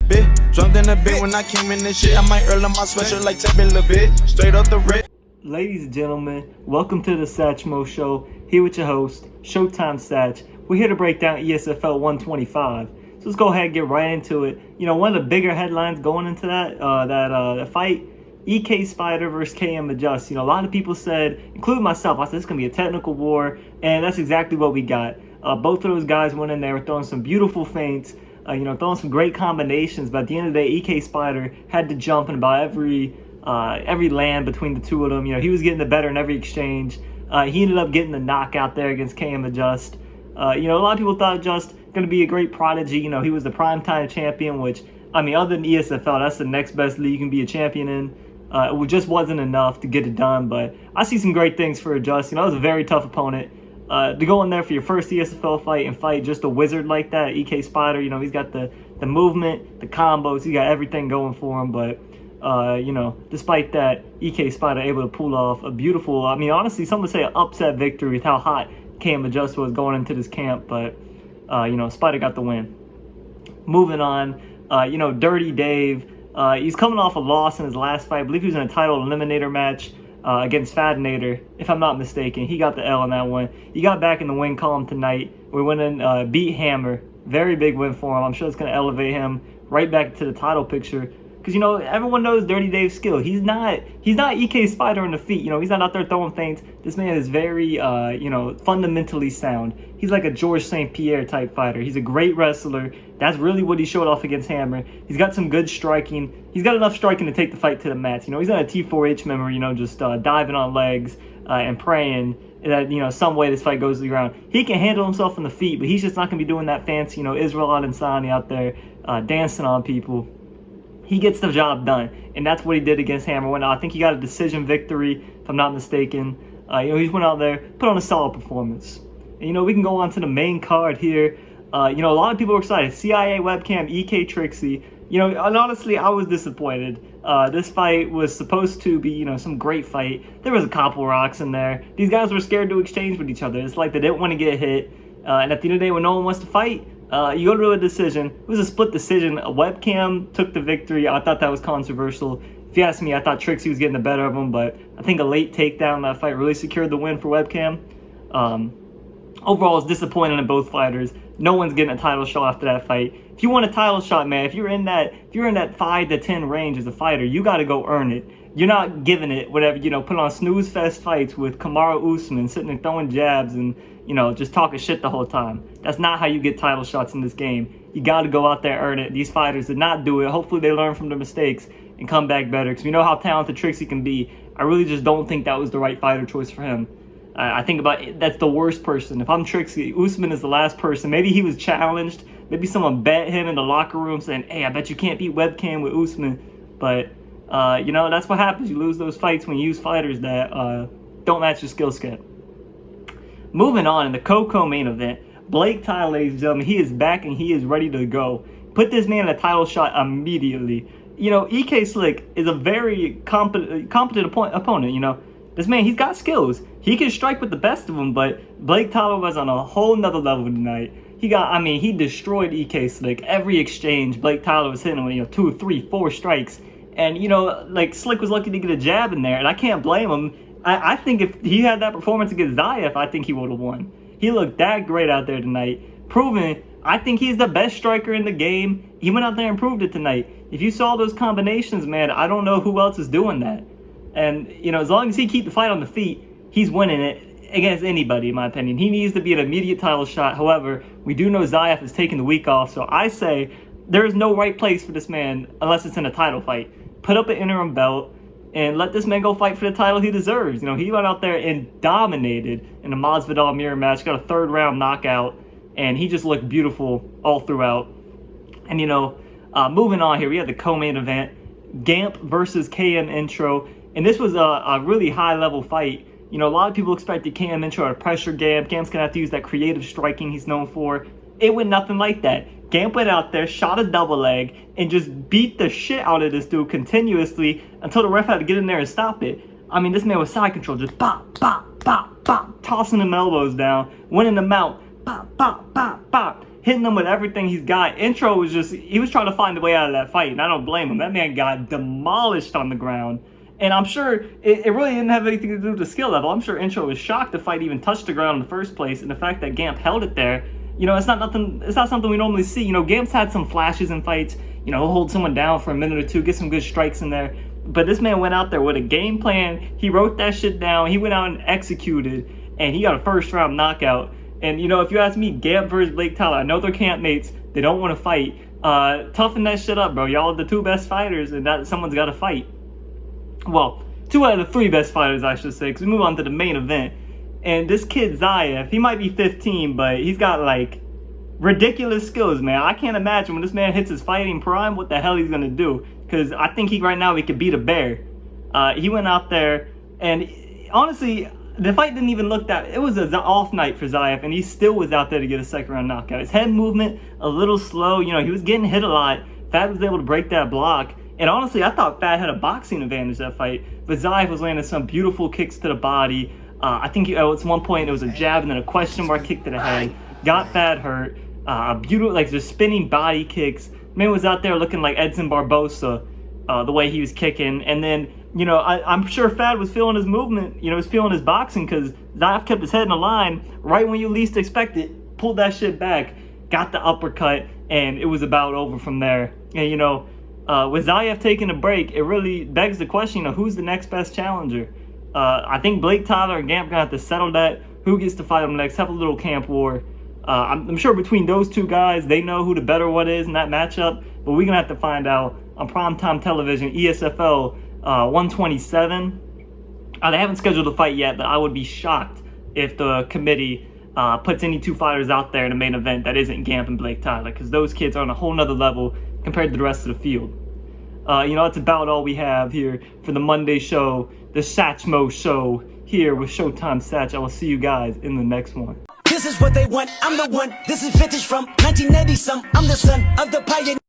bit. Drunk in a bit when I came in this shit. I might earn on my sweatshirt like Tevin a bit. Straight up the rip. Ladies and gentlemen, welcome to the Satchmoe Show. Here with your host, Showtime Satch. We're here to break down ESFL 125. So let's go ahead and get right into it. You know, one of the bigger headlines going into that fight, EK Spider versus KMADJUST. You know, a lot of people said, including myself, I said it's going to be a technical war, and that's exactly what we got. Both of those guys went in there throwing some beautiful feints, throwing some great combinations, but at the end of the day, EK Spider had to jump in about every land between the two of them. You know, he was getting the better in every exchange. He ended up getting the knockout there against KMADJUST. A lot of people thought Just going to be a great prodigy. You know, he was the primetime champion, which, I mean, other than ESFL, that's the next best league you can be a champion in. It just wasn't enough to get it done, but I see some great things for Just. You know, it was a very tough opponent. To go in there for your first ESFL fight and fight just a wizard like that, EK Spider, you know, he's got the movement, the combos, he's got everything going for him, but despite that, EK Spider able to pull off a beautiful, I mean, honestly, some would say an upset victory with how hot KMADJUST was going into this camp, but, Spider got the win. Moving on, Dirty Dave, he's coming off a loss in his last fight. I believe he was in a title eliminator match against Fadinator, if I'm not mistaken. He got the L on that one. He got back in the win column tonight. We went in, beat Hammer. Very big win for him. I'm sure it's going to elevate him right back to the title picture. Because, you know, everyone knows Dirty Dave's skill. He's not EK Spider on the feet. You know, he's not out there throwing feints. This man is very, fundamentally sound. He's like a Georges St. Pierre type fighter. He's a great wrestler. That's really what he showed off against Hammer. He's got some good striking. He's got enough striking to take the fight to the mats. You know, he's not a T4H member, just diving on legs and praying that, some way this fight goes to the ground. He can handle himself on the feet, but he's just not going to be doing that fancy, Israel Adesanya out there dancing on people. He gets the job done, and that's what he did against Hammer. I think he got a decision victory, if I'm not mistaken. He just went out there, put on a solid performance. And, we can go on to the main card here. A lot of people were excited. CIA WEBCAM, EK TRICKZY. And honestly, I was disappointed. This fight was supposed to be, some great fight. There was a couple rocks in there. These guys were scared to exchange with each other. It's like they didn't want to get hit. And at the end of the day, when no one wants to fight, you go to a decision. It was a split decision. A WEBCAM took the victory. I thought that was controversial. If you ask me, I thought TRICKZY was getting the better of him, but I think a late takedown in that fight really secured the win for WEBCAM. Overall, it's disappointing in both fighters. No one's getting a title shot after that fight. If you want a title shot, man, if you're in that 5 to 10 range as a fighter, you got to go earn it. You're not giving it whatever, put on SNOOZEFEST fights with Kamaru Usman sitting there throwing jabs and, just talking shit the whole time. That's not how you get title shots in this game. You got to go out there and earn it. These fighters did not do it. Hopefully they learn from their mistakes and come back better, because we know how talented TRICKZY can be. I really just don't think that was the right fighter choice for him. I think about it, that's the worst person. If I'm TRICKZY, Usman is the last person. Maybe he was challenged. Maybe someone bet him in the locker room saying, hey, I bet you can't beat WEBCAM with Usman. But, that's what happens. You lose those fights when you use fighters that don't match your skill set. Moving on in the main event, Blake Tyler, ladies and gentlemen, he is back and he is ready to go. Put this man in a title shot immediately. EK Slick is a very competent opponent, This man, he's got skills. He can strike with the best of them, but Blake Tyler was on a whole nother level tonight. He destroyed EK Slick. Every exchange, Blake Tyler was hitting him, 2, 3, 4 strikes. And, Slick was lucky to get a jab in there, and I can't blame him. I think if he had that performance against ZYAFVS, I think he would have won. He looked that great out there tonight, proving I think he's the best striker in the game. He went out there and proved it tonight. If you saw those combinations, man, I don't know who else is doing that. And, as long as he keeps the fight on the feet, he's winning it against anybody, in my opinion. He needs to be an immediate title shot. However, we do know ZYAFVS is taking the week off, so I say there is no right place for this man unless it's in a title fight. Put up an interim belt and let this man go fight for the title he deserves. He went out there and dominated in the Masvidal mirror match, got a 3rd round knockout, and he just looked beautiful all throughout. And, moving on here, we had the co-main event, Gamp versus KM Intro. And this was a really high-level fight. A lot of people expected KM Intro to pressure Gamp. Gamp's going to have to use that creative striking he's known for. It went nothing like that. Gamp went out there, shot a double leg, and just beat the shit out of this dude continuously until the ref had to get in there and stop it. This man was side control, just bop, bop, bop, bop, tossing them elbows down, winning the mount, bop, bop, bop, bop. hitting him with everything he's got. Intro was just, he was trying to find a way out of that fight, and I don't blame him. That man got demolished on the ground. And I'm sure it really didn't have anything to do with the skill level. I'm sure Intro was shocked the fight even touched the ground in the first place, and the fact that Gamp held it there, you know, it's not something we normally see. You know, Gamp's had some flashes in fights, you know, he'll hold someone down for a minute or two, get some good strikes in there. But this man went out there with a game plan. He wrote that shit down. He went out and executed, and he got a first round knockout. And, you know, if you ask me, Gamp versus Blake Tyler, I know they're campmates. They don't want to fight. Toughen that shit up, bro. Y'all are the two best fighters, and that someone's got to fight. Well, 2 out of the 3 best fighters, I should say, because we move on to the main event. And this kid, ZYAF, he might be 15, but he's got, like, ridiculous skills, man. I can't imagine when this man hits his fighting prime what the hell he's going to do. Because I think right now he could beat a bear. He went out there, and honestly, the fight didn't even look that... It was an off night for ZYAF, and he still was out there to get a second-round knockout. His head movement, a little slow. You know, he was getting hit a lot. Fat was able to break that block. And honestly, I thought Fat had a boxing advantage that fight. But ZYAF was landing some beautiful kicks to the body. I think at one point it was a jab and then a question mark kick to the head. Got Fat hurt. Beautiful, like just spinning body kicks. Man was out there looking like Edson Barbosa, the way he was kicking. And then, you know, I'm sure Fat was feeling his movement. You know, was feeling his boxing because ZYAF kept his head in the line right when you least expect it. Pulled that shit back. Got the uppercut. And it was about over from there. And, you know, with ZYAF taking a break, it really begs the question, you know, who's the next best challenger? I think Blake Tyler and Gamp gonna have to settle that. Who gets to fight him next? Have a little camp war. I'm sure between those two guys, they know who the better one is in that matchup. But we're gonna have to find out on primetime television, ESFL 127. They haven't scheduled a fight yet, but I would be shocked if the committee puts any 2 fighters out there in the main event that isn't Gamp and Blake Tyler, because those kids are on a whole nother level compared to the rest of the field. You know, that's about all we have here for the Monday show, the Satchmoe Show, here with Showtime Satch. I will see you guys in the next one. This is what they want, I'm the one. This is vintage from 1980 some. I'm the son of the pioneer.